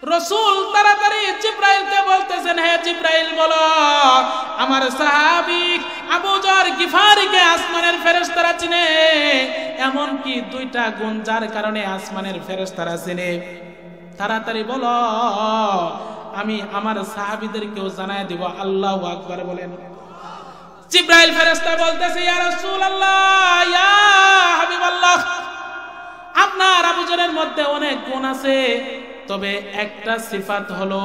রাসূল তাড়াতাড়ি জিবরাইলকে বলতেছেন, হে জিবরাইল বলো আমার সাহাবী আবু যর গিফারীকে আসমানের ফেরেশতারা চিনে, এমন কি দুইটা গুণ যার কারণে আসমানের ফেরেশতারা চিনে, তাড়াতাড়ি বলো আমি আমার সাহাবীদেরকেও জানায় দিব। আল্লাহু আকবার বলেন। জিবরাইল ফেরেশতা বলতেছে, ইয়া রাসূলুল্লাহ ইয়া হাবিবাল্লাহ, আপনার আবু যরের মধ্যে অনেক গুণ আছে, তবে একটা সিফাত হলো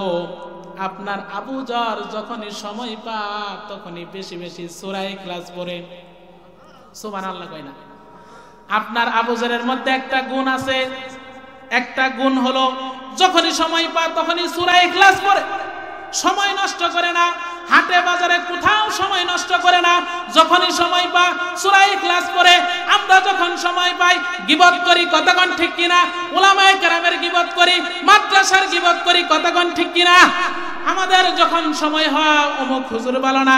আপনার আবু যর যখনই সময় পায় তখনই বেশি বেশি সূরা ইখলাস পড়ে। সুবহানাল্লাহ কয় না? আপনার আবু যরের মধ্যে একটা গুণ আছে, একটা গুণ হলো যখনই সময় পায় তখনই সূরা ইখলাস পড়ে, সময় নষ্ট করে না, হাটে বাজারে কোথাও সময় নষ্ট করে না, যখনই সময় পায় সূরা ইখলাস পড়ে। আমরা যখন সময় পাই গীবত করি, কতক্ষণ ঠিক কিনা? উলামায়ে কেরামের গীবত করি, মাদ্রাসার গীবত করি, কতক্ষণ ঠিক কিনা? আমাদের যখন সময় হয় অমুক হুজুর ভালো না,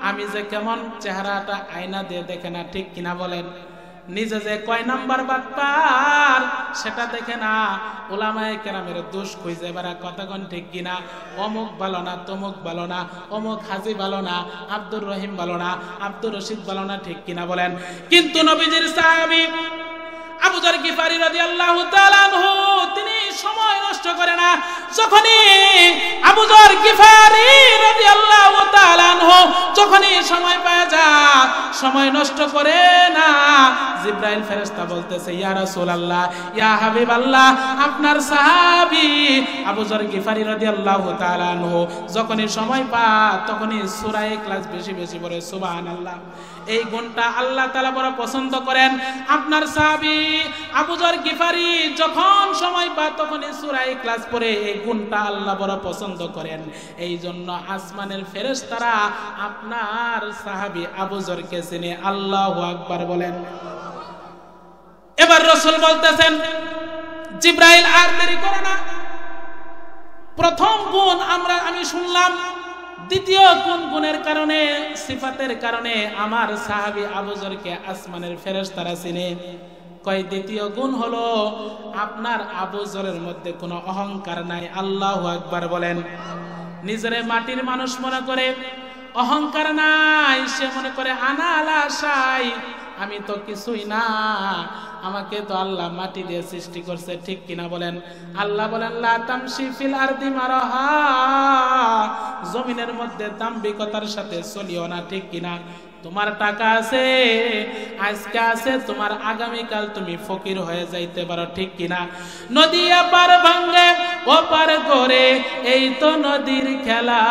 আমি যে কেমন চেহারাটা আয়না দিয়ে দেখে না, ঠিক কিনা বলেন? নিজে যে কয় নাম্বার বাটপার সেটা দেখে না, উলামায়ে কেরামের দোষ খুঁজে বেড়া, কতক্ষণ ঠিক কিনা? অমুক ভালো না, তমুক ভালো না, অমুক হাজি ভালো না, আব্দুর রহিম ভালো না, আব্দুর রশিদ ভালো না, ঠিক কিনা বলেন? কিন্তু নবীজির সাহাবী আবু যর গিফারী রাদিয়াল্লাহু তাআলা আনহু তিনি সময় নষ্ট করে না। যখনই আবু যর গিফারী রাদিয়াল্লাহু তাআলা আনহু যখনই সময় পায় যায়, সময় নষ্ট করে না। জিবরাইল ফেরেশতা বলতেছে, ইয়া রাসূলুল্লাহ ইয়া হাবিবাল্লাহ, আপনার সাহাবী আবু যর গিফারী রাদিয়াল্লাহু তাআলা আনহু যখনই সময় পায় তখনই সূরা ইখলাস বেশি বেশি পড়ে। সুবহানাল্লাহ। এই গুণটা আল্লাহ তাআলা বড় পছন্দ করেন। আপনার সাহাবী আবু যর গিফারী যখন সময় পায় তখনই সূরা ইখলাস পড়ে, এই গুণটা আল্লাহ বড় পছন্দ করেন। এই জন্য আসমানের ফেরেশতারা আপনার সাহাবী আবু যরকে চিনে। আল্লাহু আকবার বলেন। এবার রাসূল বলতেছেন, জিবরাইল আর দেরি করো না, প্রথম গুণ আমি শুনলাম, দ্বিতীয় গুণের কারণে, সিফাতের কারণে আমার সাহাবী আবু যরকে আসমানের ফেরেশতারা চিনে। কয় দ্বিতীয় গুণ হলো আপনার আবু যরের মধ্যে কোনো অহংকার নাই। আল্লাহু আকবার বলেন। নিজেরে মাটির মানুষ মনে করে, অহংকার নাই, সে মনে করে আনা আলা শাই, আমি তো কিছুই না, আমাকে তো আল্লাহ মাটি দিয়ে সৃষ্টি করছে, ঠিক কিনা বলেন? আল্লাহ বলেন, লা তামশি ফিল আরদি মারাহা, জমিনের মধ্যে দাম্ভিকতার সাথে চলিও না, ঠিক কিনা? তোমার টাকা আছে, আজকে আছে, তোমার আগামীকাল তুমি ফকির হয়ে যাইতে পারো, ঠিক কিনা? নদী এপার ভাঙে ওপার করে, এই তো নদীর খেলা,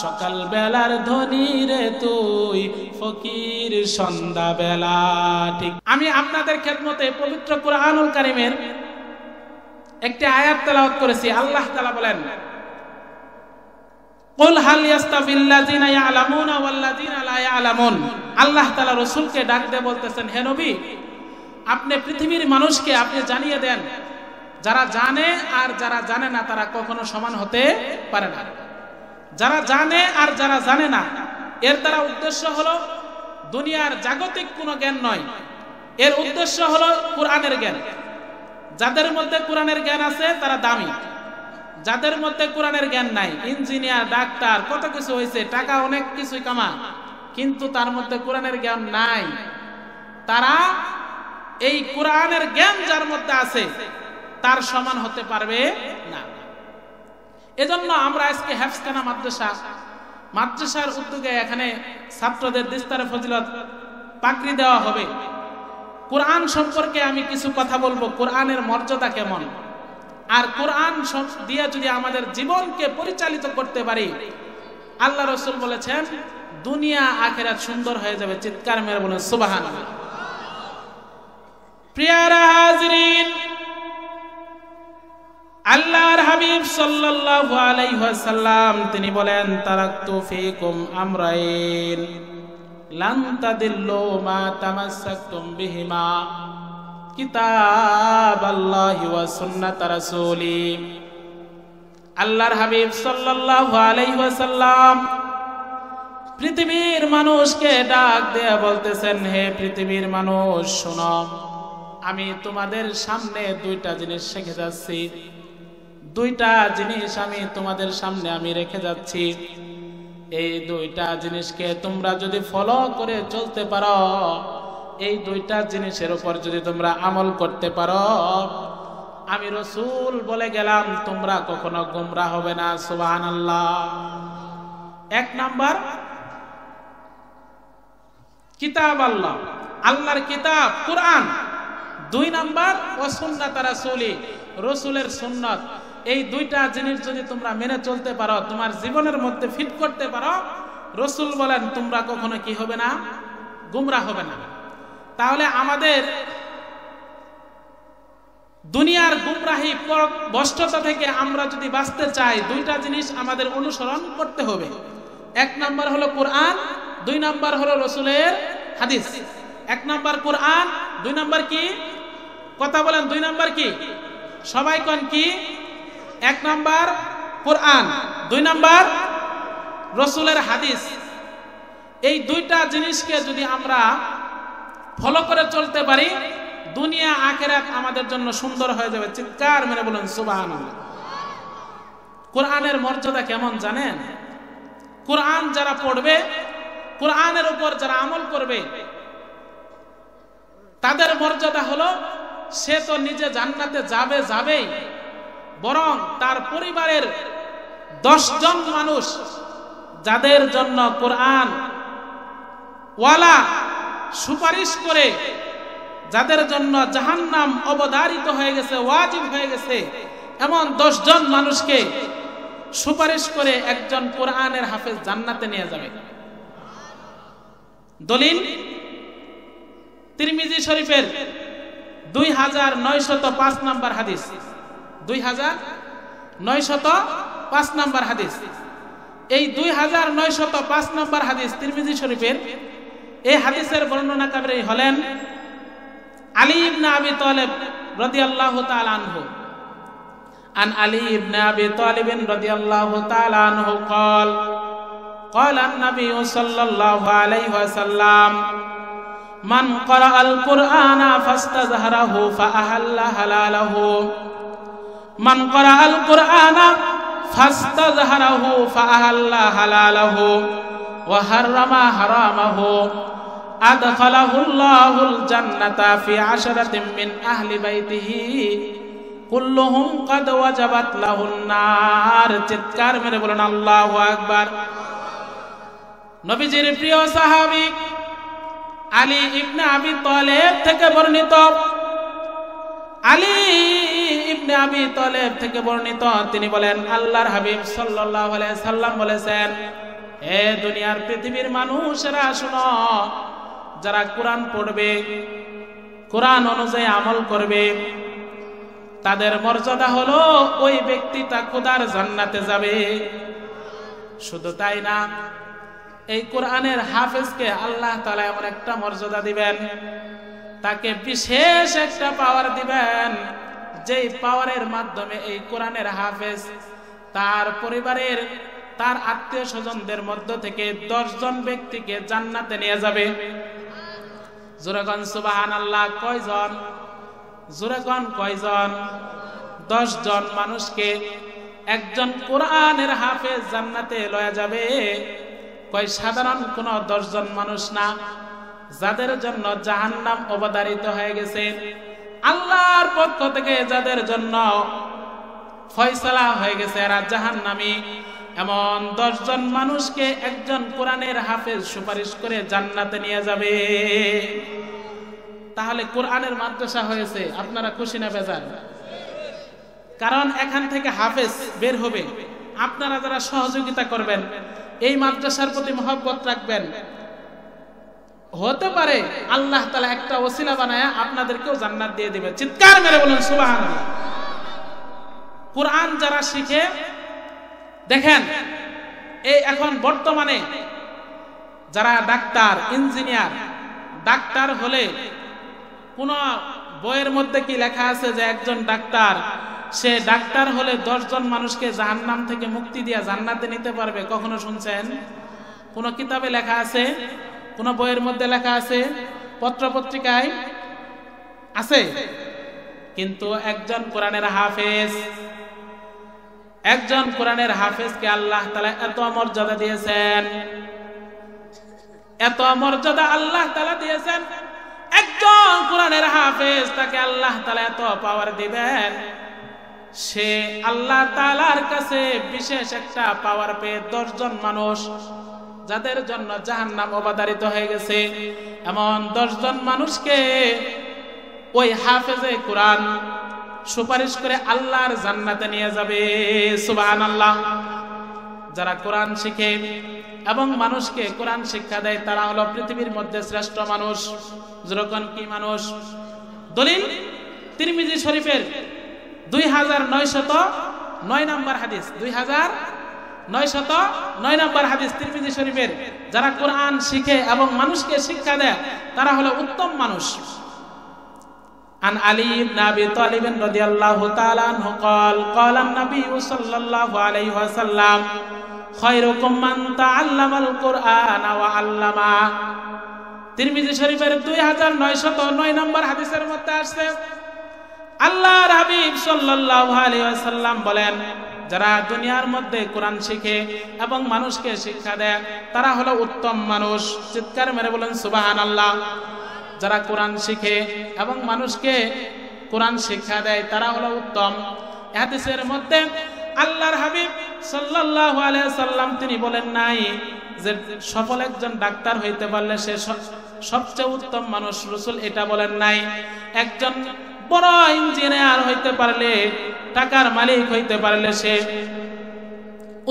সকাল বেলার ধনী রে তুই, ফকির সন্ধ্যা বেলা। ঠিক। আমি আপনাদের খেদমতে পবিত্র কুরআনুল কারীমের একটি আয়াত তেলাওয়াত করেছি। আল্লাহ তাআলা বলেন, কুল হাল ইয়াস্তাবিল্লাযিনা ইয়ালামুনা ওয়াল্লাযিনা লা ইয়ালামুন। আল্লাহ তাআলা রাসূলকে ডাক দিয়ে বলতেছেন, হে নবী, আপনি পৃথিবীর মানুষকে আপনি জানিয়ে দেন, যারা জানে আর যারা জানে না তারা কখনো সমান হতে পারে না। যারা জানে আর যারা জানে না, এর দ্বারা উদ্দেশ্য হলো দুনিয়ার জাগতিক কোনো জ্ঞান নয়, এর উদ্দেশ্য হলো কোরআনের জ্ঞান। যাদের মধ্যে কোরআনের জ্ঞান আছে তারা দামি, যাদের মধ্যে কোরআনের জ্ঞান নাই, ইঞ্জিনিয়ার, ডাক্তার, কত কিছু হয়েছে, টাকা অনেক কিছুই কামা, কিন্তু তার মধ্যে কোরআনের জ্ঞান নাই, তারা এই কোরআনের জ্ঞান যার মধ্যে আছে তার সমান হতে পারবে না। এজন্য আমরা আজকে হেফজখানা মাদ্রাসার উদ্যোগে এখানে ছাত্রদের দিস্তারে ফজিলত পাকড়ি দেওয়া হবে। কোরআন সম্পর্কে আমি কিছু কথা বলবো, কোরআনের মর্যাদা কেমন, আর কোরআন দিয়ে যদি আমাদের জীবনকে পরিচালিত করতে পারি, আল্লাহ রাসূল বলেছেন দুনিয়া আখিরাত সুন্দর হয়ে যাবে। চিৎকার মেরে বলুন সুবহানাল্লাহ। প্রিয়রা হাজিরিন, আল্লাহর হাবিব সাল্লাল্লাহু আলাইহি ওয়াসাল্লাম তিনি বলেন, তারাকতু ফীকুম আমরাইন লান তাদিল্লু মা তামাসসাকতুম বিহিমা, কিতাবাল্লাহি ওয়া সুন্নাত রাসূলি। আল্লাহর হাবিব সাল্লাল্লাহু আলাইহি ওয়াসাল্লাম পৃথিবীর মানুষকে ডাক দিয়ে বলতেছেন, হে পৃথিবীর মানুষ শোনো, আমি তোমাদের সামনে দুইটা জিনিস রেখে যাচ্ছি, দুইটা জিনিস আমি তোমাদের সামনে আমি রেখে যাচ্ছি। এই দুইটা জিনিসকে তোমরা যদি ফলো করে চলতে পারো, এই দুইটা জিনিসের উপর যদি তোমরা আমল করতে পারো, আমি রাসূল বলে গেলাম তোমরা কখনো গোমরাহ হবে না। সুবহানাল্লাহ। এক নাম্বার কিতাব আল্লাহ, আল্লাহর কিতাব কুরআন। দুই নাম্বার ও সুন্নাত রাসূলি, রাসূলের সুন্নাত। এই দুইটা জিনিস যদি তোমরা মেনে চলতে পারো, তোমার জীবনের মধ্যে ফিট করতে পারো, রাসূল বলেন তোমরা কখনো কি হবে না, গোমরাহ হবে না। তাহলে আমাদের দুনিয়ার গুমরাহি ভ্রষ্টতা থেকে আমরা যদি বাঁচতে চাই, দুইটা জিনিস আমাদের অনুসরণ করতে হবে। এক নাম্বার হলো কোরআন, দুই নাম্বার হলো রাসূলের হাদিস। এক নাম্বার কোরআন, দুই নাম্বার কি? কথা বলেন, দুই নাম্বার কি? সবাই কোন কি? এক নাম্বার কোরআন, দুই নাম্বার রাসূলের হাদিস। এই দুইটা জিনিসকে যদি আমরা ফলো করে চলতে পারি, দুনিয়া আখিরাত আমাদের জন্য সুন্দর হয়ে যাবে। চিৎকার মেরে বলুন সুবহানাল্লাহ। কোরআনের মর্যাদা কেমন জানেন? কোরআন যারা পড়বে, কোরআনের উপর যারা আমল করবে, তাদের মর্যাদা হলো সে তো নিজে জান্নাতে যাবেই, বরং তার পরিবারের 10 জন মানুষ যাদের জন্য কোরআন ওয়ালা সুপারিশ করে, যাদের জন্য জাহান্নাম অবধারিত হয়ে গেছে, ওয়াজিব হয়ে গেছে, এমন 10 জন মানুষকে সুপারিশ করে একজন কোরআনের হাফেজ জান্নাতে নিয়ে যাবে। দলিল তিরমিজি শরীফের 2905 নম্বর হাদিস, 2905 নম্বর হাদিস। এই 2905 নম্বর হাদিস তিরমিজি শরীফের, এই হাদিসের বর্ণনাকারী হলেন আলী ইবনে আবি তালিব রাদিয়াল্লাহু তাআলা আনহু। আন আলী ইবনে আবি তালিব রাদিয়াল্লাহু তাআলা আনহু قال قال النبي صلى الله عليه وسلم من قرأ القرآن فاستظهره فأحل حلاله من قرأ القرآن فاستظهره فأحل حلاله وحرم حرامه أدخله الله الجنة في 10 من أهل بيته كلهم قد وجبت له النار। চিৎকার মেরে বলুন আল্লাহু আকবার। নবীজির প্রিয় সাহাবী আলী ইবনে আবি তালেব থেকে বর্ণিত, আলী ইবনে আবি তালেব থেকে বর্ণিত, তিনি বলেন আল্লাহর হাবিব সাল্লাল্লাহু আলাইহি সাল্লাম বলেছেন, হে দুনিয়ার পৃথিবীর মানুষেরা শোনো, যারা কোরআন পড়বে, কোরআন অনুযায়ী আমল করবে, তাদের মর্যাদা হলো ওই ব্যক্তিটা খোদার জান্নাতে যাবে। শুধু তাই না, এই কোরআনের হাফেজকে আল্লাহ তাআলা এমন একটা মর্যাদা দিবেন, তাকে বিশেষ একটা পাওয়ার দিবেন, যেই পাওয়ারের মাধ্যমে এই কোরআনের হাফেজ তার পরিবারের, তার আত্মীয় স্বজনদের মধ্য থেকে 10 জন ব্যক্তিকে জান্নাতে নিয়ে যাবে। জোরে কোন সুবহানাল্লাহ। কয়জন? জোরে কোন কয়জন? 10 জন মানুষকে একজন কোরআনের হাফেজ জান্নাতে লয়ে যাবে। কয় সাধারণ কোন 10 জন মানুষ না, যাদের জন্য জাহান্নাম অবধারিত হয়ে গেছে, আল্লাহর পক্ষ থেকে যাদের জন্য ফয়সালা হয়ে গেছে এরা জাহান্নামী, এমন 10 জন মানুষকে একজন কোরআনের হাফেজ সুপারিশ করে জান্নাতে নিয়ে যাবে। তাহলে কোরআনের মাদ্রাসা হয়েছে, আপনারা খুশি না বেজার? কারণ এখান থেকে হাফেজ বের হবে, আপনারা যারা সহযোগিতা করবেন, এই মাদ্রাসার প্রতি মহব্বত রাখবেন, হতে পারে আল্লাহ তাআলা একটা ওসিলা বানায়া আপনাদেরকেও জান্নাত দিয়ে দিবে। চিৎকার মেরে বলুন সুবহানাল্লাহ। কোরআন যারা শিখে, দেখেন এই এখন বর্তমানে যারা ডাক্তার, ইঞ্জিনিয়ার, ডাক্তার হলে কোন বইয়ের মধ্যে কি লেখা আছে যে একজন ডাক্তার, সে ডাক্তার হলে 10 জন মানুষকে জাহান্নাম থেকে মুক্তি দিয়ে জান্নাতে নিতে পারবে? কখনো শুনছেন? কোন কিতাবে লেখা আছে? কোন বইয়ের মধ্যে লেখা আছে? পত্র পত্রিকায় আছে, কিন্তু একজন কোরআনের হাফেজ, একজন কোরআনের হাফেজকে আল্লাহ তাআলা এত মর্যাদা দিয়েছেন, এত মর্যাদা আল্লাহ তাআলা দিয়েছেন। একজন কোরআনের হাফেজ, তাকে আল্লাহ তাআলা এত পাওয়ার দিবেন, সে আল্লাহ তাআলার কাছে বিশেষ একটা পাওয়ার পেয়ে 10 জন মানুষ যাদের জন্য জাহান্নাম অবধারিত হয়ে গেছে, এমন 10 জন মানুষকে ওই হাফেজে কোরআন সুপারিশ করে আল্লাহর জান্নাতে নিয়ে যাবে। সুবহানাল্লাহ। যারা কোরআন শিখে এবং মানুষকে কোরআন শিক্ষা দেয় তারা হলো পৃথিবীর মধ্যে শ্রেষ্ঠ মানুষ। যেরকম কি মানুষ? দলিল তিরমিজি শরীফের 2909 নম্বর হাদিস, 2909 নম্বর হাদিস তিরমিজি শরীফের। যারা কোরআন শিখে এবং মানুষকে শিক্ষা দেয় তারা হলো উত্তম মানুষ। عن علي بن أبي طالب رضي الله تعالى عنه قال قال النبي صلى الله عليه وسلم خيركم من تعلم القرآن وعلمه। তিরমিজি শরীফের 2909 নম্বর হাদিসের মধ্যে আসছে আল্লাহর হাবিব সাল্লাল্লাহু আলাইহি ওয়াসাল্লাম বলেন, যারা দুনিয়ার মধ্যে কোরআন শিখে এবং মানুষকে শিক্ষা দেয় তারা হলো উত্তম মানুষ। চিৎকার মেরে বলেন সুবহানাল্লাহ। যারা কোরআন শিখে এবং মানুষকে কোরআন শিক্ষা দেয় তারা হলো উত্তম। হাদিসের মধ্যে আল্লাহর হাবিব সাল্লাল্লাহু আলাইহি ওয়াসাল্লাম তিনি বলেন নাই যে সফল একজন ডাক্তার হইতে পারলে সে সবচেয়ে উত্তম মানুষ, রাসূল এটা বলেন নাই। একজন বড় ইঞ্জিনিয়ার হইতে পারলে, টাকার মালিক হইতে পারলে সে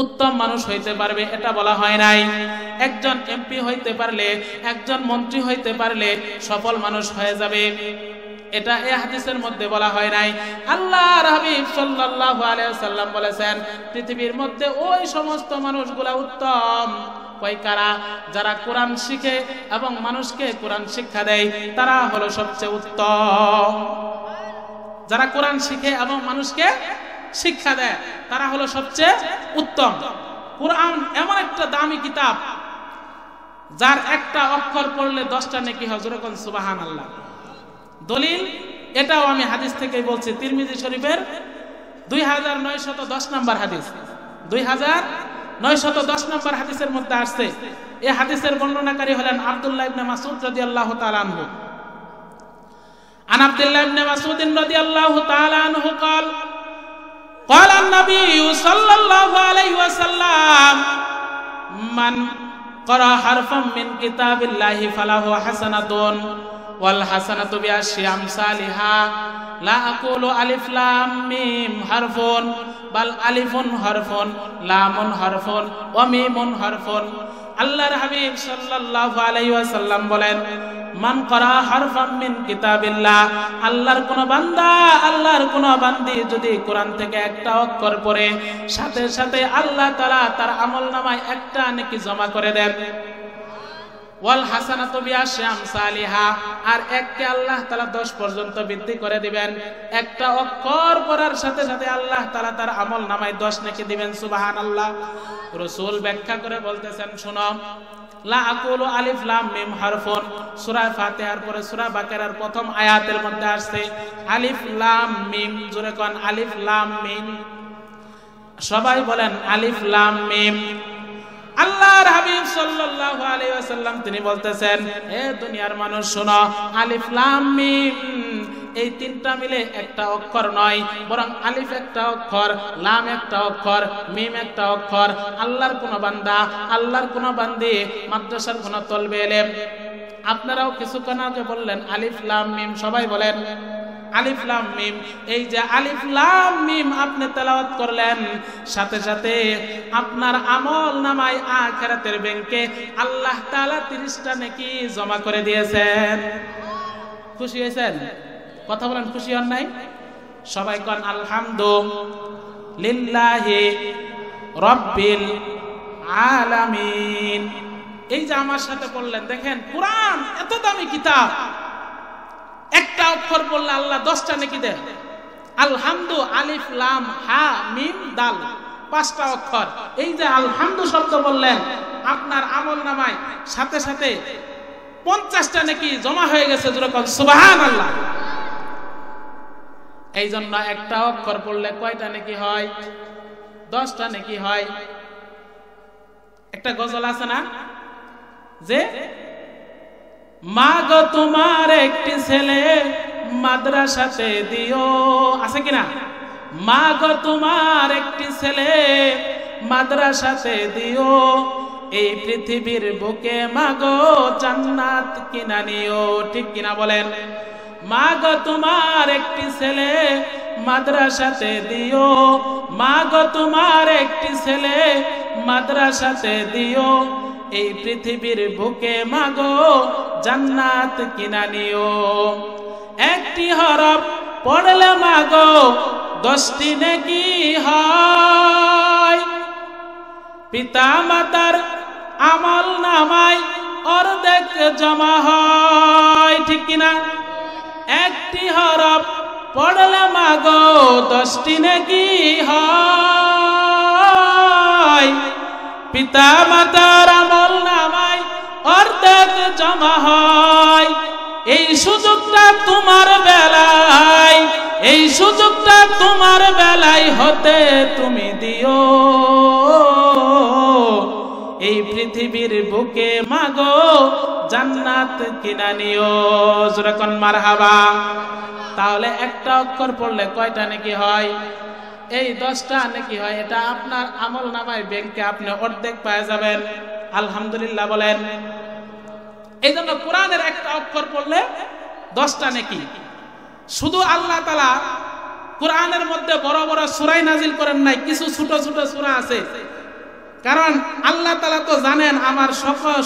উত্তম মানুষ হইতে পারবে, এটা বলা হয় নাই। একজন এমপি হইতে পারলে, একজন মন্ত্রী হইতে পারলে সফল মানুষ হয়ে যাবে, এটা এই হাদিসের মধ্যে বলা হয় নাই। আল্লাহর হাবিব সাল্লাল্লাহু আলাইহি ওয়াসাল্লাম বলেছেন পৃথিবীর মধ্যে ওই সমস্ত মানুষগুলা উত্তম। কই কারা? যারা কোরআন শিখে এবং মানুষকে কোরআন শিক্ষা দেয় তারা হলো সবচেয়ে উত্তম। যারা কোরআন শিখে এবং মানুষকে শিক্ষা দেয় তারা হলো সবচেয়ে উত্তম। কোরআন এমন একটা দামি কিতাব যার একটা অক্ষর পড়লে 10টা নেকি হয়। যেরকম সুবহানাল্লাহ। দলিল এটাও আমি হাদিস থেকেই বলছি, তিরমিজি শরীফের 2910 নম্বর হাদিস, 2910 নম্বর হাদিসের মধ্যে আসছে। এই হাদিসের বর্ণনাকারী হলেন আব্দুল্লাহ ইবনে মাসউদ রাদিয়াল্লাহু তাআলা আনহু। عن عبد الله بن مسعود رضي الله تعالى عنه قال قال النبي صلى الله عليه وسلم من قرأ حرفا من كتاب الله فله حسنة والحسنة بعشر أمثالها لا أقول ألف لام ميم حرف بل ألف حرف لام حرف وميم حرف। আল্লাহর হাবিব সাল্লাল্লাহু আলাইহি ওয়াসাল্লাম বলেন, মান করা হারফাম মিন কিতাবিল্লাহ, আল্লাহর কোন বান্দা, আল্লাহর কোন বান্দি যদি কোরআন থেকে একটা অক্ষর পড়ে সাথে সাথে আল্লাহ তাআলা তার আমলনামায় একটা নেকি জমা করে দেন। ওয়াল হাসানাতু বিআশরি আমসালিহা, আর এককে আল্লাহ তাআলা 10 পর্যন্ত বৃদ্ধি করে দিবেন। একটা অক্ষর পড়ার সাথে সাথে আল্লাহ তাআলা তার আমলনামায় 10 নেকি দিবেন। সুবহানাল্লাহ। রাসূল ব্যাখ্যা করে বলতেছেন, শুনো, লা আকুলু আলিফ লাম মিম হারফুন, সূরা ফাতিহার পরে সূরা বাকারার প্রথম আয়াতের মধ্যে আসছে আলিফ লাম মিম। জোরে কোন আলিফ লাম মিম। সবাই বলেন আলিফ লাম মিম। আল্লাহর হাবিব সাল্লাল্লাহু আলাইহি ওয়াসাল্লাম তিনি বলতেছেন, হে দুনিয়ার মানুষ শোনো, আলিফ লাম মিম এই তিনটা মিলে একটা অক্ষর নয়, বরং আলিফ একটা অক্ষর, লাম একটা অক্ষর, মিম একটা অক্ষর। আল্লাহর কোন বান্দা, আল্লাহর কোন বান্দি, মাদ্রাসার কোন তলবে এলেম, আপনারাও কিছুক্ষণ আগে বললেন আলিফ লাম মিম, সবাই বলেন আলিফ লাম মিম। এই যে আলিফ লাম মিম আপনি তেলাওয়াত করলেন, সাথে সাথে আপনার আমল নামায় আখিরাতের ব্যাংকে আল্লাহ তাআলা 30টা নেকি জমা করে দিয়েছেন। খুশি হয়েছেন? কথা বলেন, খুশি হন নাই? সবাই কোন আলহামদুলিল্লাহি রাব্বিল আলামিন। এই যে আমার সাথে বললেন, দেখেন কোরআন এত দামি কিতাব, একটা অক্ষর পড়লে আল্লাহ 10টা নেকি দেয়। আলহামদু, আলিফ লাম হা মিম দাল, 5টা অক্ষর। এই যে আলহামদু শব্দ বললেন, আপনার আমলনামায় সাথে সাথে 50টা নেকি জমা হয়ে গেছে। যেরকম সুবহানাল্লাহ। এই জন্য একটা অক্ষর পড়লে কয়টা নেকি হয়? 10টা নেকি হয়। একটা গজল আছে না যে মা গো তোমার একটি ছেলে মাদ্রাসাতে দিও, আছে কিনা? মা গো তোমার একটি ছেলে মাদ্রাসাতে দিও, এই পৃথিবীর বুকে মা গো জান্নাত কিনা নিও। ঠিক কিনা বলেন? মা গো তোমার একটি ছেলে মাদ্রাসাতে দিও, মা গো তোমার একটি ছেলে মাদ্রাসাতে দিও, এই পৃথিবীর বুকে মা গো জান্নাত কিনা নিও। একটি হরফ পড়লে মা গো 10টি নেকি হয়, পিতা মাতার আমল নামায় অর্ধেক জমা হয়। ঠিক কিনা? একটি হরফ পড়লে মা গো 10টি নেকি হয়, পিতা মাতার আমল নামায় অর্ধেক জমা হয়। এই সুযোগটা তোমার বেলায়, এই সুযোগটা তোমার বেলায় হতে তুমি দিও, এই পৃথিবীর বুকে মা গো জান্নাত কিনা নিও। জোরে কোন মারহাবা। তাহলে একটা অক্ষর পড়লে কয়টা নেকি হয়? এই 10টা নেকি হয়। এটা আপনার আমল নামায় ব্যাংকে আপনি অর্ধেক পেয়ে যাবেন। আলহামদুলিল্লাহ বলেন। এই জন্য কোরআনের একটা অক্ষর পড়লে 10টা নেকি। শুধু আল্লাহ তাআলা কোরআনের মধ্যে বড় বড় সূরা নাজিল করেন নাই, কিছু ছোট ছোট সূরা আছে। কারণ আল্লাহ তাআলা তো জানেন আমার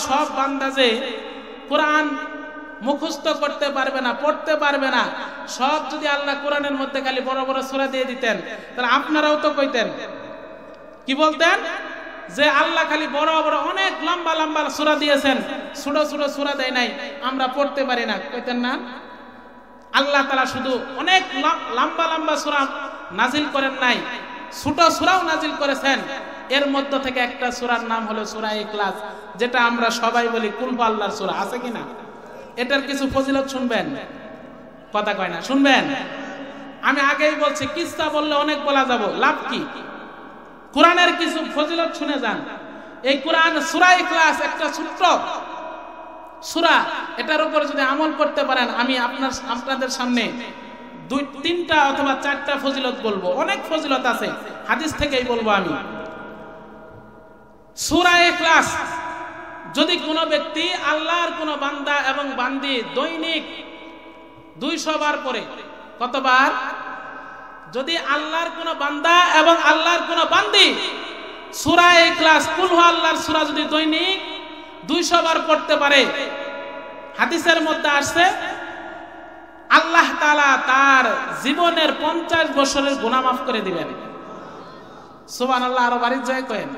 সব বান্দা যে কোরআন মুখস্থ করতে পারবে না, পড়তে পারবে না। সব যদি আল্লাহ কোরআনের মধ্যে খালি বড় বড় সূরা দিয়ে দিতেন, তাহলে আপনারাও তো কইতেন, কি বলতেন? যে আল্লাহ খালি বড় বড় অনেক লম্বা লম্বা সূরা দিয়েছেন, ছোট ছোট সূরা দেয় নাই, আমরা পড়তে পারি না, কইতেন না? আল্লাহ তাআলা শুধু অনেক লম্বা লম্বা সূরা নাজিল করেন নাই, ছোট সূরাও নাজিল করেছেন। এর মধ্য থেকে একটা সূরার নাম হলো সূরা ইখলাস, যেটা আমরা সবাই বলি কুল হু আল্লাহর সূরা, আছে কিনা? এটার কিছু ফজিলত শুনবেন? কথা কয় না, শুনবেন? আমি আগেই বলছি, কিসসা বললে অনেক বলা যাব, লাভ কি? কোরআনের কিছু ফজিলত শুনে যান। এই কোরআন সূরা ইখলাস একটা ছোট্ট সূরা, এটার উপর যদি আমল করতে পারেন, আমি আপনাদের সামনে 2-3টা অথবা 4টা ফজিলত বলবো। অনেক ফজিলত আছে, হাদিস থেকেই বলবো আমি। সূরা ইখলাস যদি কোনো ব্যক্তি, আল্লাহর কোনো বান্দা এবং বান্দি দৈনিক 200 বার পড়ে, কতবার? যদি আল্লাহর কোনো বান্দা এবং আল্লাহর কোনো বান্দি সূরা ইখলাস কুল হু আল্লাহর সূরা যদি দৈনিক 200 বার পড়তে পারে, হাদিসের মধ্যে আসছে আল্লাহ তাআলা তার জীবনের 50 বছরের গুনাহ মাফ করে দিবেন। সুবহানাল্লাহ। আরো বাড়ির যায় কয়েন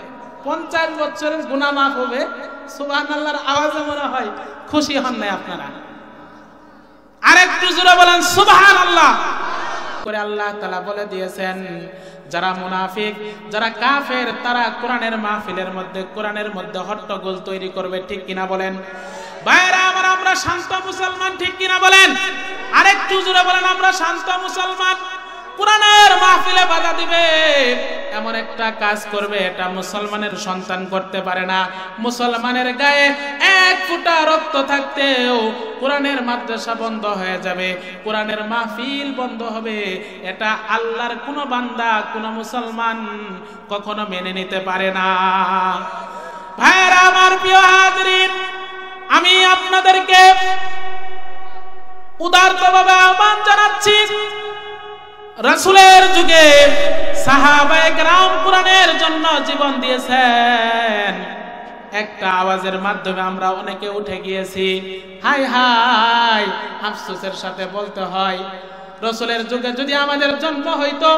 50 বছরের গুনাহ মাফ হবে। সুবহানাল্লাহর আওয়াজে মনে হয় খুশি হন নাই আপনারা? আরেকটু জোরে বলেন সুবহানাল্লাহ করে। আল্লাহ তাআলা বলে দিয়েছেন, যারা মুনাফিক, যারা কাফের, তারা কোরআনের মাহফিলের মধ্যে, কোরআনের মধ্যে হট্টগোল তৈরি করবে। ঠিক কিনা বলেন? ভাইরা আমার, আমরা শান্ত মুসলমান, ঠিক কিনা বলেন? আরেকটু জোরে বলেন, আমরা শান্ত মুসলমান। কোরআনের মাহফিলে বাধা দিবে, এমন একটা কাজ করবে, এটা মুসলমানের সন্তান করতে পারে না। মুসলমানের গায়ে 1 ফোঁটা রক্ত থাকতেও কোরআনের মাদ্রাসা বন্ধ হয়ে যাবে, কোরআনের মাহফিল বন্ধ হবে। এটা আল্লাহর কোন বান্দা, কোন মুসলমান কখনো মেনে নিতে পারে না। ভাইরা আমার, প্রিয় হাজরিন, আমি আপনাদেরকে উদারতভাবে আহ্বান জানাচ্ছি, রাসূলের যুগে সাহাবায়ে কেরাম কোরআনের জন্য জীবন দিয়েছেন। একটা আওয়াজের মাধ্যমে আমরা অনেকে উঠে গিয়েছি। হাই হাই, আফসোসের সাথে বলতে হয়, রাসূলের যুগে যদি আমাদের জন্ম হইতো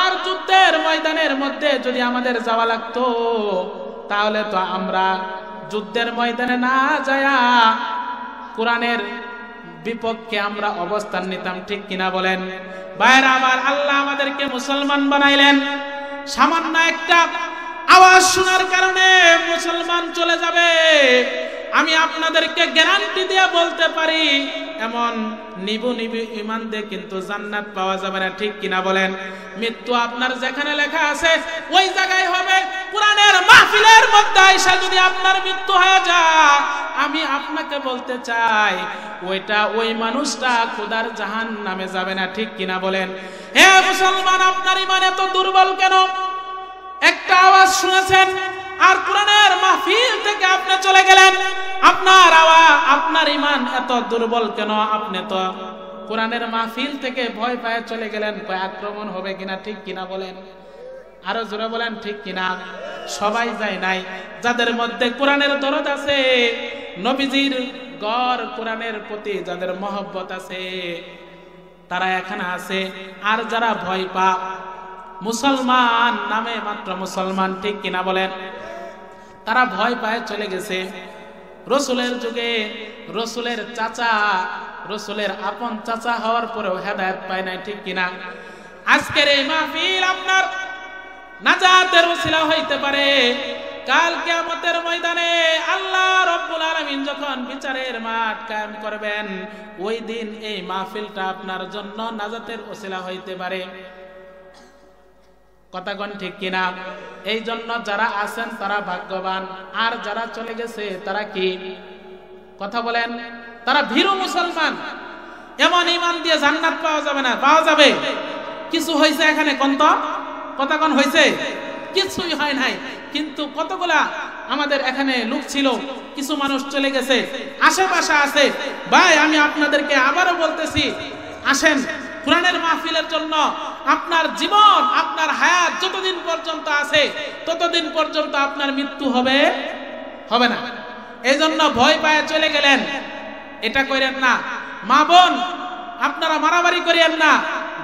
আর যুদ্ধের ময়দানের মধ্যে যদি আমাদের যাওয়া লাগতো, তাহলে তো আমরা যুদ্ধের ময়দানে না যায়া কোরআনের বিপক্ষে আমরা অবস্থান নিতাম। ঠিক কিনা বলেন? ভাইরা আমার, আল্লাহ আমাদেরকে মুসলমান বানাইলেন। সামান্য একটা আওয়াজ শোনার কারণে মুসলমান চলে যাবে, আমি আপনাদেরকে গ্যারান্টি দিয়ে বলতে পারি, এমন নিবু নিবু ঈমান দিয়ে কিন্তু জান্নাত পাওয়া যাবে না, ঠিক কিনা বলেন? মৃত্যু আপনার যেখানে লেখা আছে ওই জায়গায় হবে। কোরআনের মাহফিলের মধ্যে আইসা যদি আপনার মৃত্যু হয়ে যায়, আমি আপনাকে বলতে চাই ওই মানুষটা খোদার জাহান্নামে যাবে না, ঠিক কিনা বলেন? হে মুসলমান, আপনার ঈমান এত দুর্বল কেন? একটা আওয়াজ শুনেছেন আর কোরআনের মাহফিল থেকে আপনি চলে গেলেন। আপনার ঈমান এত দুর্বল কেন? আপনি তো কোরআনের মাহফিল থেকে ভয় পায় চলে গেলেন, কয় আক্রমণ হবে কিনা, ঠিক কিনা বলেন? আরো জোরে বলেন, ঠিক কিনা? সবাই যায় নাই। যাদের মধ্যে কোরআনের দরদ আছে, নবীজির গড় কোরআনের প্রতি যাদের মহব্বত আছে, তারা এখানে আছে। আর যারা ভয় পা, মুসলমান নামে মাত্র মুসলমান, ঠিক কিনা বলেন, তারা ভয় পায় চলে গেছে। রসুলের যুগে রসুলের চাচা, রসুলের আপন চাচা হওয়ার পরেও হেদায়েত পায় নাই, ঠিক কিনা? আজকের এই মাহফিল আপনার নাজাতের ওসিলা হইতে পারে। কাল কিয়ামতের ময়দানে আল্লাহ রাব্বুল আলামিন যখন বিচারের মাঠ কায়েম করবেন, ওই দিন এই মাহফিলটা আপনার জন্য নাজাতের ওসিলা হইতে পারে। কথা কোন ঠিক কিনা? এই জন্য যারা আছেন তারা ভাগ্যবান, আর যারা চলে গেছে তারা কি? কথা বলেন, তারা ভীরু মুসলমান। এমন ঈমান দিয়ে জান্নাত পাওয়া যাবে না? পাওয়া যাবে। কিছু হয়েছে এখানে? কথা কোন হয়েছে? কিছুই হয় নাই। কিন্তু কতগুলা আমাদের এখানে লোক ছিল, কিছু মানুষ চলে গেছে, আশেপাশে আছে। ভাই, আমি আপনাদেরকে আবারও বলতেছি, আসেন কোরআনের মাহফিলের জন্য। আপনার জীবন, আপনার হায়াত যতদিন পর্যন্ত আছে ততদিন পর্যন্ত আপনার মৃত্যু হবে না। এই জন্য ভয় পায় চলে গেলেন, এটা করেন না। মা বোন, আপনারা মারামারি করিয়েন না।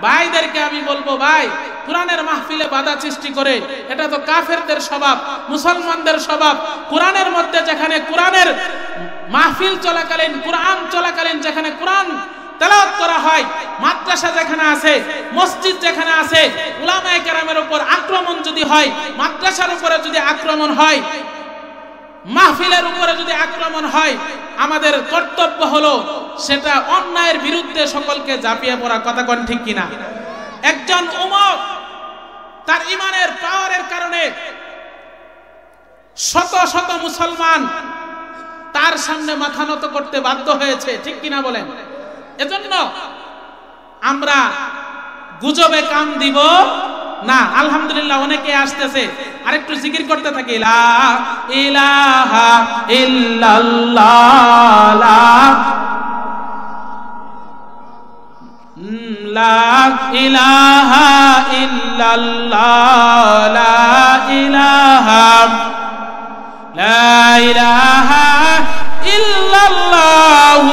ভাইদেরকে আমি বলবো, ভাই, কোরআনের মাহফিলে বাধা সৃষ্টি করে এটা তো কাফেরদের স্বভাব, মুসলমানদের স্বভাব। কোরআনের মধ্যে যেখানে কোরআনের মাহফিল চলাকালীন, কোরআন চলাকালীন যেখানে কোরআন তেলাওয়াত করা হয়, মাদ্রাসা যেখানে আছে, মসজিদ যেখানে আছে, উলামায়ে কেরামের উপর আক্রমণ যদি হয়, মাদ্রাসার উপরে যদি আক্রমণ হয়, মাহফিলের উপরে যদি আক্রমণ হয়, আমাদের কর্তব্য হলো সেটা অন্যায়ের বিরুদ্ধে সকলকে ঝাঁপিয়ে পড়া। কথা কোন ঠিক কিনা? একজন উম্মত তার ঈমানের পাওয়ারের কারণে শত শত মুসলমান তার সামনে মাথা নত করতে বাধ্য হয়েছে, ঠিক কিনা বলেন? এজন্য আমরা গুজবে কান দিব না। আলহামদুলিল্লাহ, অনেকে আসতেছে, আরেকটু জিকির করতে থাকি, লা ইলাহা ইল্লাল্লাহ, লা ইলাহা ইল্লাল্লাহ, লা ইলাহা ইল্লাল্লাহ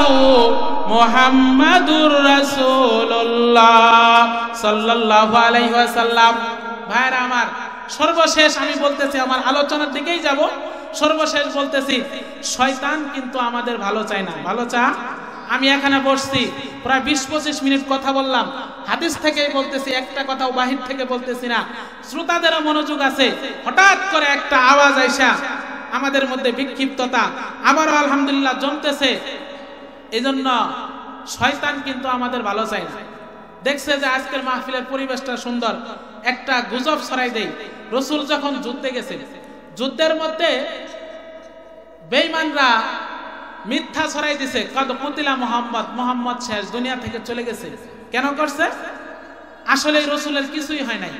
মুহাম্মাদুর রাসূলুল্লাহ সাল্লাল্লাহু আলাইহি ওয়াসাল্লাম। ভাইরা আমার, সর্বশেষ আমি বলতেছি, আমার আলোচনার দিকেই যাব। সর্বশেষ বলতেছি, শয়তান কিন্তু আমাদের ভালো চায় না। ভালো আমি এখানে বসছি, প্রায় 20-25 মিনিট কথা বললাম। হাদিস থেকেই বলতেছি, একটা কথাও বাহির থেকে বলতেছি না। শ্রোতাদেরও মনোযোগ আছে। হঠাৎ করে একটা আওয়াজ আইসা আমাদের মধ্যে বিক্ষিপ্ততা আবারও আলহামদুলিল্লাহ জমতেছে। এজন্য শয়তান কিন্তু আমাদের ভালো চায় না। দেখছে যে আজকের মাহফিলের পরিবেশটা সুন্দর, একটা গুজব ছড়াই দেই। রসুল যখন যুদ্ধে গেছে, যুদ্ধের মধ্যে বেঈমানরা মিথ্যা ছড়াই দিছে, কদ কুতিলা মুহাম্মদ শেষ, দুনিয়া থেকে চলে গেছে। কেন করছে? আসলে রসুলের কিছুই হয় নাই।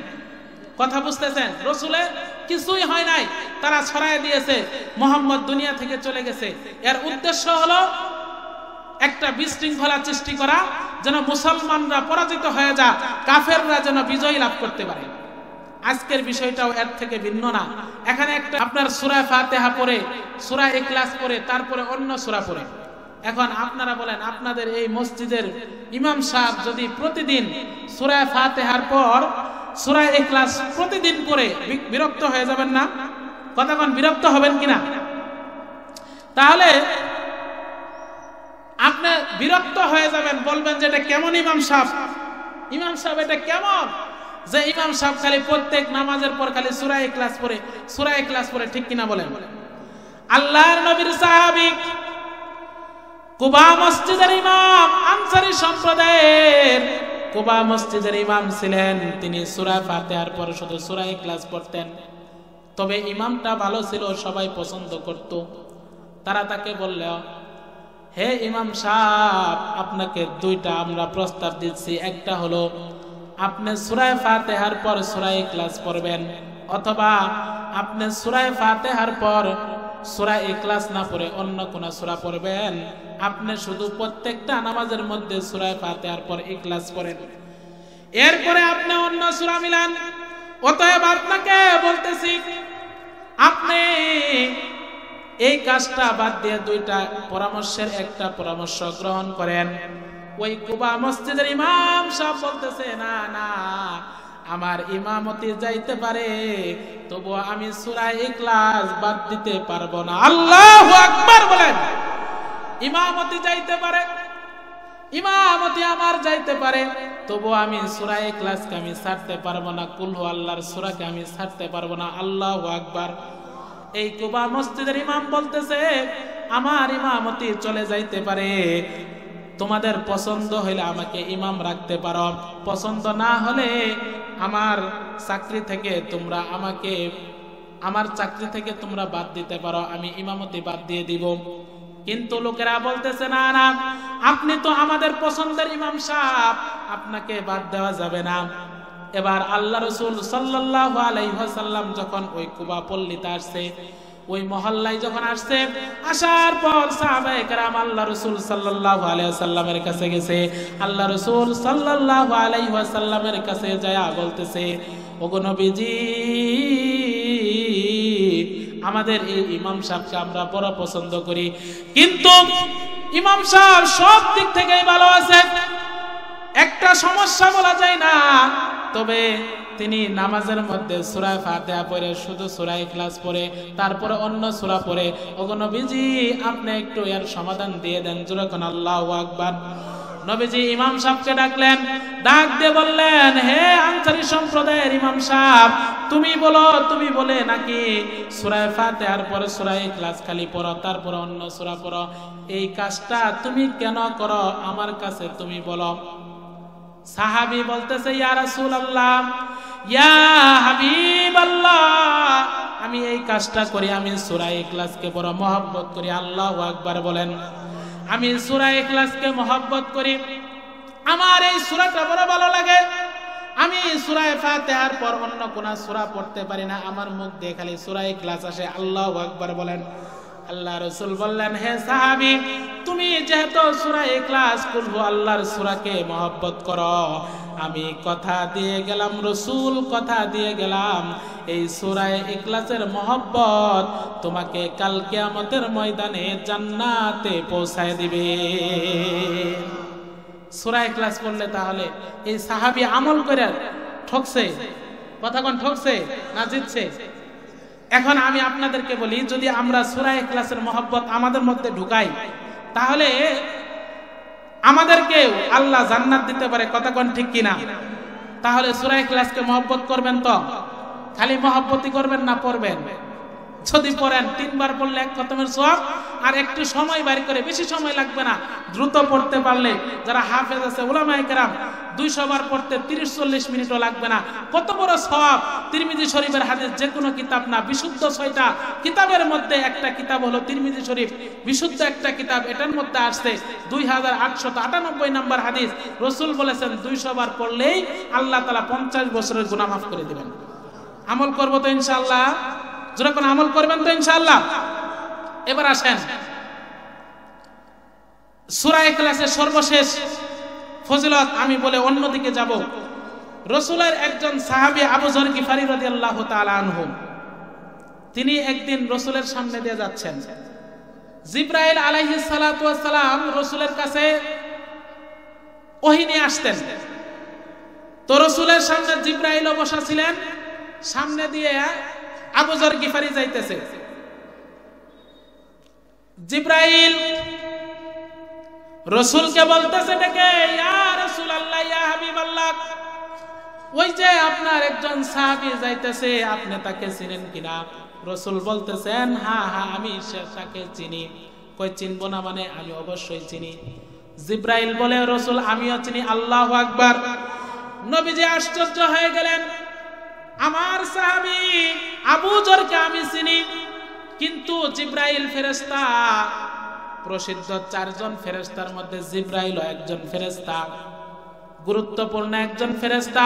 কথা বুঝতেছেন? রসুলের কিছুই হয় নাই, তারা ছড়াই দিয়েছে মুহাম্মদ দুনিয়া থেকে চলে গেছে। এর উদ্দেশ্য হলো একটা বিশৃঙ্খলা সৃষ্টি করা, যেন মুসলমানরা পরাজিত হয়ে যায়, কাফেররা যেন বিজয় লাভ করতে পারে। আজকের বিষয়টাও এর থেকে ভিন্ন না। এখানে একটা আপনার সূরা ফাতিহা পড়ে, সূরা ইখলাস পড়ে, তারপরে অন্য সূরা পড়ে। এখন আপনারা বলেন, আপনাদের এই মসজিদের ইমাম সাহেব যদি প্রতিদিন সূরা ফাতিহার পর সূরা ইখলাস প্রতিদিন পড়ে, বিরক্ত হয়ে যাবেন না? কথা কোন, বিরক্ত হবেন কিনা? তাহলে আপনি বিরক্ত হয়ে যাবেন, বলবেন যে এটা কেমন ইমাম সাহেব এটা কেমন, যে ইমাম সাহেব খালি প্রত্যেক নামাজের পর খালি সূরা ইখলাস পড়ে, ঠিক কিনা বলেন? আল্লাহর নবীর সাহাবী কুবা মসজিদের ইমাম, আনসারী সম্প্রদায়ের কুবা মসজিদের ইমাম ছিলেন। তিনি সূরা ফাতিহার পর শুধু সূরা ইখলাস পড়তেন। তবে ইমামটা ভালো ছিল, সবাই পছন্দ করত। তারা তাকে বলল, হে ইমাম সাহেব, আপনাকে দুইটা আমরা প্রস্তাব দিচ্ছি। একটা হলো আপনি সূরা ফাতিহার পর সূরা ইখলাস পড়বেন, অথবা আপনি সূরা ফাতিহার পর সূরা ইখলাস না পড়ে অন্য কোন সূরা পড়বেন। আপনি শুধু প্রত্যেকটা নামাজের মধ্যে সূরা ফাতিহার পর ইখলাস পড়েন, এরপরে আপনি অন্য সূরা মিলান। অতএব আপনাকে বলতেছি, আপনি এই কাজটা বাদ দিয়ে দুইটা পরামর্শের একটা পরামর্শ গ্রহণ করেন। ওই কুবা মসজিদের ইমাম সাহেব বলতেছে, না না, আমার ইমামতি যাইতে পারে, তবু আমি সূরা ইখলাস বাদ দিতে পারবো না। আল্লাহু আকবার বলেন। ইমামতি যাইতে পারে, ইমামতি আমার যাইতে পারে, তবু আমি সূরা ইখলাসকে আমি ছাড়তে পারবো না, কুল হু আল্লাহর সূরাকে আমি ছাড়তে পারবো না। আল্লাহু আকবার। এই কুবা মসজিদের ইমাম বলতেছে, আমার ইমামতি চলে যাইতে পারে, তোমাদের পছন্দ হইলে আমাকে ইমাম রাখতে পারো, পছন্দ না হলে আমার চাকরি থেকে তোমরা আমাকে, আমার চাকরি থেকে তোমরা বাদ দিতে পারো, আমি ইমামতি বাদ দিয়ে দিব। কিন্তু লোকেরা বলতেছে, না না, আপনি তো আমাদের পছন্দের ইমাম সাহেব, আপনাকে বাদ দেওয়া যাবে না। এবার আল্লাহ রাসূল সাল্লাল্লাহু আলাইহি ওয়াসাল্লাম যখন ওই কুবা পল্লীতে আসছে, ওই মহল্লায় যখন আসছে, আসার পর সাহাবায়ে কেরাম আল্লাহ রাসূল সাল্লাল্লাহু আলাইহি ওয়াসাল্লামের কাছে গেছে। আল্লাহ রাসূল সাল্লাল্লাহু আলাইহি ওয়াসাল্লামের কাছে যায় বলতেছে, ওগো নবীজি, আমাদের এই ইমাম সাহেবকে আমরা বড় পছন্দ করি, কিন্তু ইমাম সাহেব সব দিক থেকেই ভালো আছে, একটা সমস্যা বলা যায় না, তবে তিনি নামাজের মধ্যে সূরা ফাতিহা পড়ে, শুধু সূরা ইখলাস পড়ে, তারপরে অন্য সূরা পড়ে। ওগো নবীজি, আপনি একটু এর সমাধান দিয়ে দেন। জোরে কোন আল্লাহু আকবার। নবীজি ইমাম সাহেবকে ডাকলেন, ডাক দিয়ে বললেন, হে আনসারী সম্প্রদায়ের ইমাম সাহেব, তুমি বলো, তুমি বলে নাকি সূরা ফাতিহার পরে সূরা ইখলাস খালি পড়ো, তারপর অন্য সূরা পড়ো, এই কাজটা তুমি কেন করো? আমার কাছে তুমি বলো। সাহাবী বলতেছে, ইয়া রাসূলুল্লাহ, ইয়া হাবিবাল্লাহ, আমি এই কাজটা করি, আমি সূরা ইখলাসকে বড় মহব্বত করি। আল্লাহু আকবার বলেন। আমি সূরা ইখলাসকে মহব্বত করি, আমার এই সূরাটা বড় ভালো লাগে। আমি সূরা ফাতিহার পর অন্য কোন সূরা পড়তে পারি না, আমার মুখ দিয়ে খালি সূরা ইখলাস আসে। আল্লাহু আকবার বলেন। আল্লাহ রাসূল বললেন, হে সাহাবী, তুমি যেহেতু সূরা ইখলাস কুল হু আল্লাহর সূরাকে মহব্বত করো, আমি কথা দিয়ে গেলাম, রাসূল কথা দিয়ে গেলাম, এই সূরা ইখলাসের মহব্বত তোমাকে কাল কিয়ামতের ময়দানে জান্নাতে পৌঁছায় দিবে। সূরা ইখলাস পড়লে তাহলে এই সাহাবী আমল করে ঠকছে, কথা কোন ঠকছে না জিতছে? এখন আমি আপনাদেরকে বলি, যদি আমরা সূরা ইখলাসের মহব্বত আমাদের মধ্যে ঢুকাই, তাহলে আমাদেরকে আল্লাহ জান্নাত দিতে পারে, কথা কোন ঠিক কিনা? তাহলে সূরা ইখলাসকে মহব্বত করবেন তো? খালি মহব্বতই করবেন না পড়বেন? যদি পড়েন 3 বার পড়লে 1 খতমের সওয়াব, আর একটু সময় বের করে, বেশি সময় লাগবে না, দ্রুত পড়তে পারলে, যারা হাফেজ আছে উলামায়ে কেরাম 200 বার পড়তে 30-40 মিনিটও লাগবে না। কত বড় সওয়াব! তিরমিজি শরীফের হাদিস, যে কোনো কিতাব না, বিশুদ্ধ 6টা কিতাবের মধ্যে একটা কিতাব হলো তিরমিজি শরীফ, বিশুদ্ধ একটা কিতাব, এটার মধ্যে আসছে 2898 নম্বর হাদিস। রাসূল বলেছেন 200 বার পড়লেই আল্লাহ তাআলা 50 বছরের গুনাহ মাফ করে দিবেন। আমল করব তো ইনশাআল্লাহ? যখন আমল করবেন তো ইনশাআল্লাহ? এবার আসেন সূরা ইখলাসের সর্বশেষ ফজিলত আমি বলে অন্যদিকে যাব। রাসূলের একজন সাহাবী আবু যর গিফারী রাদিয়াল্লাহু তাআলা আনহু, তিনি একদিন রাসূলের সামনে দিয়ে যাচ্ছেন। জিবরাইল আলাইহিস সালাতু ওয়াস সালাম রাসূলের কাছে ওহী নিয়ে আসতেন। তো রাসূলের সামনে জিবরাইল বসা ছিলেন, সামনে দিয়ে আবু যর গিফারী যাইতেছে। জিবরাইল রাসূলকে বলতেছে ডেকে, ইয়া রাসূলুল্লাহ, ইয়া হাবিবাল্লাহ, ওই যে আপনার একজন সাহাবী যাইতেছে, আপনি তাকে চিনেন কিনা? রাসূল বলতেছেন, হ্যাঁ হ্যাঁ, আমি তাকে চিনি। কই চিনবো না মানে? আমি অবশ্যই চিনি। জিব্রাইল বলে রাসূল আমিও চিনি। আল্লাহু আকবার। নবীজি আশ্চর্য হয়ে গেলেন, আমার সাহাবী আবু যরকে আমি চিনি, কিন্তু জিব্রাইল ফেরেশতা, প্রসিদ্ধ 4 জন ফেরেশতার মধ্যে জিব্রাইলও একজন ফেরেশতা, গুরুত্বপূর্ণ একজন ফেরেশতা,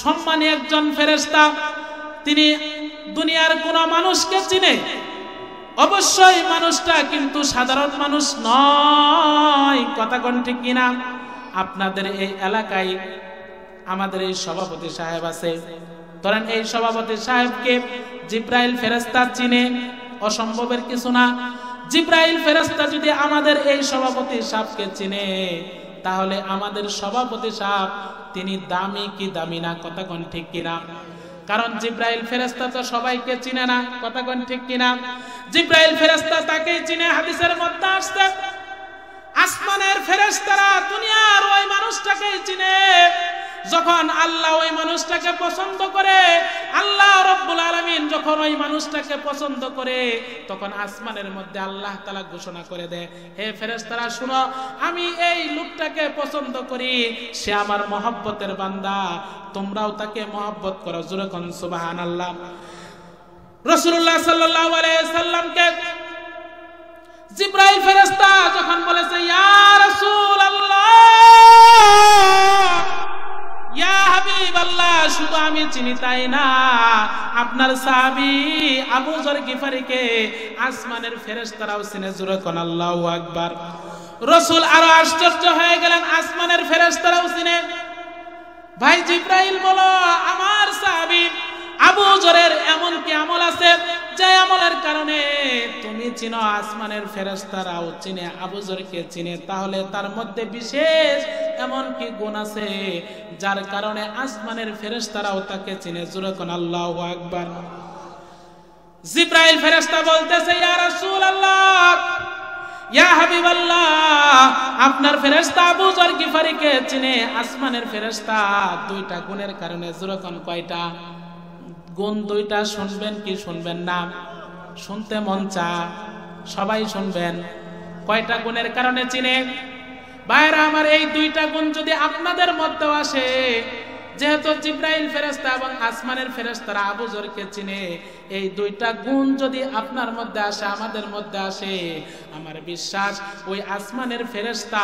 সম্মানী একজন ফেরেশতা। তিনি দুনিয়ার কোন মানুষকে চিনে, অবশ্যই মানুষটা কিন্তু সাধারণ মানুষ নয়। কথা কোন ঠিক কিনা? আপনাদের এই এলাকায় আমাদের এই সভাপতি সাহেব আছে, ধরেন এই সভাপতি সাহেবকে জিব্রাইল ফেরেশতা চিনে, অসম্ভবের কিছু না। জিব্রাইল ফেরেশতা যদি আমাদের এই সভাপতি সাহেবকে চিনে, তাহলে আমাদের সভাপতি সাহেব তিনি দামি কি দামি না? কথা কোন ঠিক কিনা? কারণ জিব্রাইল ফেরেশতা তো সবাইকে চিনে না। কথা কোন ঠিক কিনা? জিব্রাইল ফেরেশতা তাকেই চিনে। হাদিসের মধ্যে আসছে, আসমানের ফেরেশতারা দুনিয়ার ওই মানুষটাকেই চিনে। যখন আল্লাহ ওই মানুষটাকে পছন্দ করে, আল্লাহ রাব্বুল আলামিন যখন ওই মানুষটাকে পছন্দ করে, তখন আসমানের মধ্যে আল্লাহ তাআলা ঘোষণা করে দেয়, হে ফেরেশতারা শুনো, আমি এই লোকটাকে পছন্দ করি, সে আমার মহব্বতের বান্দা, তোমরাও তাকে মহব্বত করো। জোরে কোন সুবহানাল্লাহ। রাসূলুল্লাহ সাল্লাল্লাহু আলাইহি সাল্লামকে জিব্রাইল ফেরেশতা যখন বলেছে, ইয়া রাসূলুল্লাহ, ইয়া হাবিবাল্লাহ, শুধু আমি চিনি তাই না, আপনার সাহাবী আবু যর গিফারিকে আসমানের ফেরেশতারাও চিনে। জোরে কোন আল্লাহু আকবার। রাসূল আরো আশ্চর্য হয়ে গেলেন, আসমানের ফেরেশতারাও চিনে। ভাই জিব্রাইল বলো, আমার সাহাবী আবু যরের এমন কি আমল আছে যে আমলের কারণে তুমি চিনো, আসমানের ফেরেশতারাও চিনে, আবু যরকে চিনে, তাহলে তার মধ্যে বিশেষ এমন কি গুণ আছে যার কারণে আসমানের ফেরেশতারাও তাকে চিনে? জোরে কোন আল্লাহু আকবার। জিব্রাইল ফেরেশতা বলতেছে, ইয়া রাসূলুল্লাহ, ইয়া হাবিবাল্লাহ, আপনার ফেরেশতা আবু যর গিফারিকে চিনে, আসমানের ফেরেশতা 2টা গুণের কারণে। জোরে কোন কয়টা গুণ? 2টা। শুনবেন কি শুনবেন না? শুনতে মন চায়, সবাই শুনবেন। কয়টা গুণের কারণে চিনে? ভাইরা আমার, এই 2টা গুণ যদি আপনাদের মধ্যে আসে, যেহেতু জিব্রাইল ফেরেশতা এবং আসমানের ফেরেশতারা আবু যরকে চিনে, এই 2টা গুণ যদি আপনার মধ্যে আসে, আমাদের মধ্যে আসে, আমার বিশ্বাস ওই আসমানের ফেরেশতা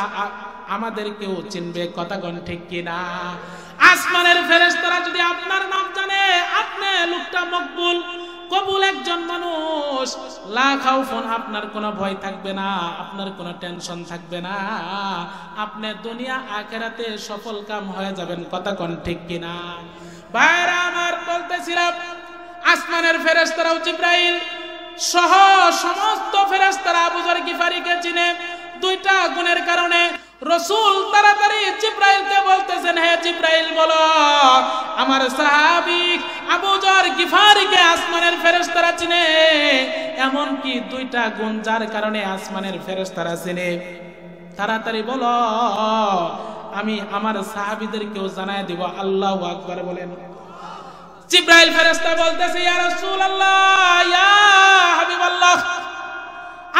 আমাদেরকেও চিনবে। কথা কোন ঠিক কিনা? আসমানের ফেরেশতারা যদি আপনার নাম জানে, আপনি লোকটা মকবুল, কবুল একজন মানুষ, লা খাউফুন, আপনার কোনো ভয় থাকবে না, আপনার কোনো টেনশন থাকবে না, আপনি দুনিয়া আখিরাতে সফল কাম হয়ে যাবেন। কথা কোন ঠিক কিনা? ভাইরা আমার, বলতেছিলাম আসমানের ফেরেশতারাও জিব্রাইল সহ সমস্ত ফেরেশতারা আবু যর গিফারিকে চিনে 2টা গুণের কারণে। রাসূল তাড়াতাড়ি জিব্রাইলকে বলতেছেন, হে জিব্রাইল বলো, আমার সাহাবী আবু যর গিফারিকে আসমানের ফেরেশতারা চিনে, এমন কি 2টা গুণ যার কারণে আসমানের ফেরেশতারা চিনে? তাড়াতাড়ি বলো, আমি আমার সাহাবীদেরকেও জানায় দিব। আল্লাহু আকবার বলেন। জিব্রাইল ফেরেশতা বলতেছে, ইয়া রাসূলুল্লাহ, ইয়া হাবিবাল্লাহ,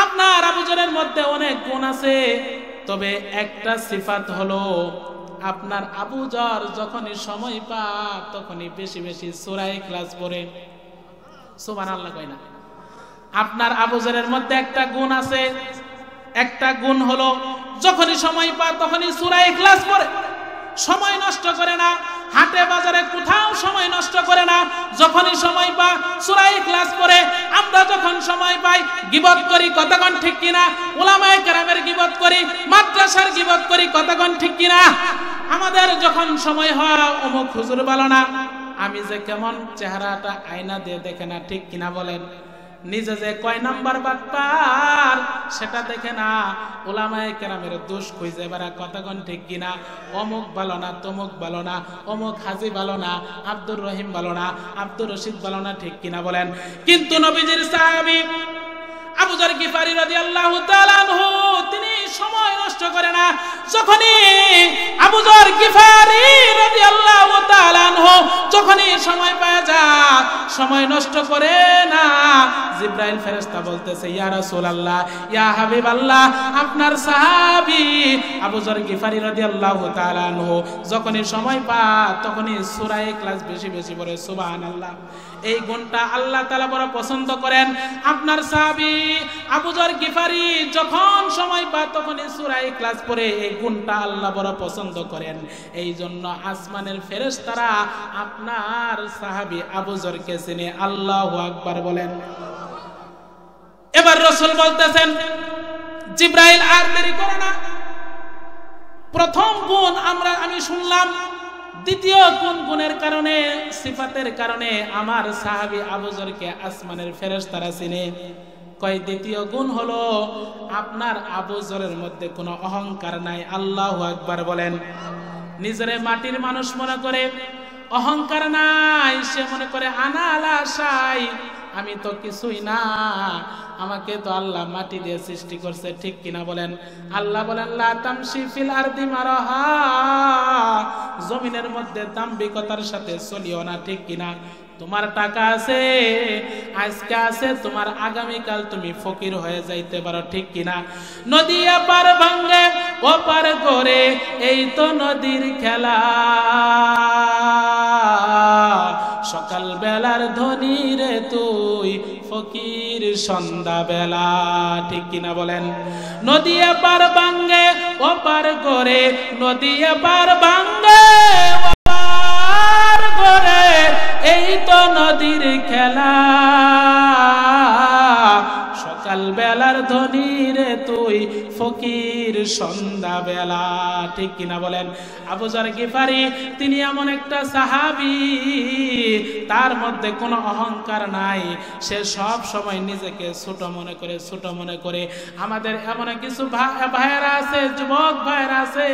আপনার আবু যরের মধ্যে অনেক গুণ আছে, তবে একটা সিফাত হলো, আপনার আবু যর যখনই সময় পায় তখনই বেশি বেশি সূরা ইখলাস পড়ে। সুবহানাল্লাহ কয় না? আপনার আবু যরের মধ্যে একটা গুণ আছে, একটা গুণ হলো যখনই সময় পায় তখনই সূরা ইখলাস পড়ে, সময় নষ্ট করে না, হাটে বাজারে কোথাও সময় নষ্ট করে না, যখনই সময় পায় সূরা ইখলাস পড়ে। আমরা যখন সময় পাই গীবত করি। কথা কোন ঠিক কিনা? উলামায়ে কেরামের গীবত করি, মাদ্রাসার গীবত করি। কথা কোন ঠিক কিনা? আমাদের যখন সময় হয়, অমুক হুজুর ভালো না, আমি যে কেমন, চেহারাটা আয়না দিয়ে দেখে না। ঠিক কিনা বলেন? নিজে যে কয় নাম্বার বাটপার সেটা দেখে না, উলামায়ে কেরামের দোষ খুঁজে বেড়া। কথা কোন ঠিক কিনা? অমুক ভালো না, তমুক ভালো না, অমুক হাজি ভালো না, আব্দুর রহিম ভালো না, আব্দুর রশিদ ভালো না। ঠিক কিনা বলেন? কিন্তু নবীজির সাহাবী আবু যর গিফারি রাদিয়াল্লাহু তাআলা আনহু তিনি সময় নষ্ট করে না। যখনই আবু যর গিফারি রাদিয়াল্লাহু তাআলা আনহু যখনই সময় পায় যায়, সময় নষ্ট করে না। জিব্রাইল ফেরেশতা বলতেছে, ইয়া রাসূলুল্লাহ, ইয়া হাবিবাল্লাহ, আপনার সাহাবী আবু যর গিফারি রাদিয়াল্লাহু তাআলা আনহু যখনই সময় পায় তখনই সূরা ইখলাস বেশি বেশি পড়ে, সুবহানাল্লাহ। এই গুণটা আল্লাহ তাআলা বড় পছন্দ করেন। আপনার সাহাবী আবু যর গিফারি যখন সময় পায় তখনই সূরা ইখলাস পড়ে, এই গুণটা আল্লাহ বড় পছন্দ করেন। এই জন্য আসমানের ফেরেশতারা আপনার সাহাবী আবু যরকে চিনে। আল্লাহু আকবার বলেন। এবার রাসূল বলতেছেন, জিব্রাইল আর দেরি করো না। প্রথম গুণ আমি শুনলাম, দ্বিতীয় গুণের কারণে, সিফাতের কারণে আমার সাহাবী আবু যরকে আসমানের ফেরেশতারা চিনে। কয় দ্বিতীয় গুণ হলো আপনার আবু যরের মধ্যে কোনো অহংকার নাই। আল্লাহু আকবার বলেন। নিজেরে মাটির মানুষ মনে করে, অহংকার নাই। সে মনে করে আনা আলা শাই, আমি তো কিছুই না, আমাকে তো আল্লাহ মাটি দিয়ে সৃষ্টি করছে, ঠিক কিনা বলেন? আল্লাহ বলেন, লা তামশি ফিল আরদি মারাহা, জমিনের মধ্যে দাম্ভিকতার সাথে চলিও না, ঠিক কিনা? তোমার টাকা আছে, আজকে আছে, তোমার আগামীকাল তুমি ফকির হয়ে যাইতে পারো, ঠিক কিনা? নদী এপার ভাঙ্গে ওপার করে, এই তো নদীর খেলা। সকাল বেলার ধনী রে তুই, ফকির সন্ধ্যা বেলা, ঠিক কিনা বলেন? নদী এপার ভাঙ্গে ওপার করে, নদী এপার ভাঙ্গে ওপার করে, এই তো নদীর খেলা। সকাল বেলার ধনী রে তুই, ফকির সন্ধ্যা বেলা, ঠিক কিনা বলেন? আবু যর গিফারি তিনি এমন একটা সাহাবী, তার মধ্যে কোনো অহংকার নাই। সে সব সময় নিজেকে ছোট মনে করে, ছোট মনে করে। আমাদের এমন কিছু ভাইয়েরা আছে, যুবক ভাইয়েরা আছে,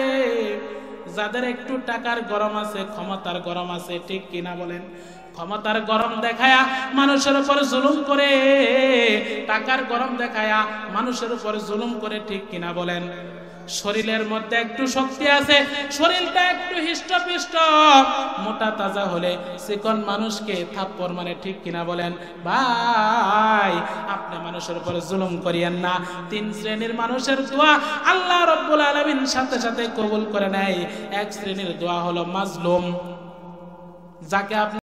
যাদের একটু টাকার গরম আছে, ক্ষমতার গরম আছে, ঠিক কিনা বলেন? ক্ষমতার গরম দেখায়া মানুষের উপর জুলুম করে, টাকার গরম দেখায়া মানুষের উপর জুলুম করে, ঠিক কিনা বলেন? শরীরের মধ্যে একটু শক্তি আছে, শরীরটা একটু হিষ্টপিষ্ট মোটা তাজা হলে চিকন মানুষকে থাপ্পড় মানে, ঠিক কিনা বলেন? ভাই, আপনি মানুষের উপর জুলুম করিয়েন না। তিন শ্রেণীর মানুষের দোয়া আল্লাহ রাব্বুল আলামিন সাথে সাথে কবুল করে নেয়। এক শ্রেণীর দোয়া হলো মাজলুম, যাকে আপনি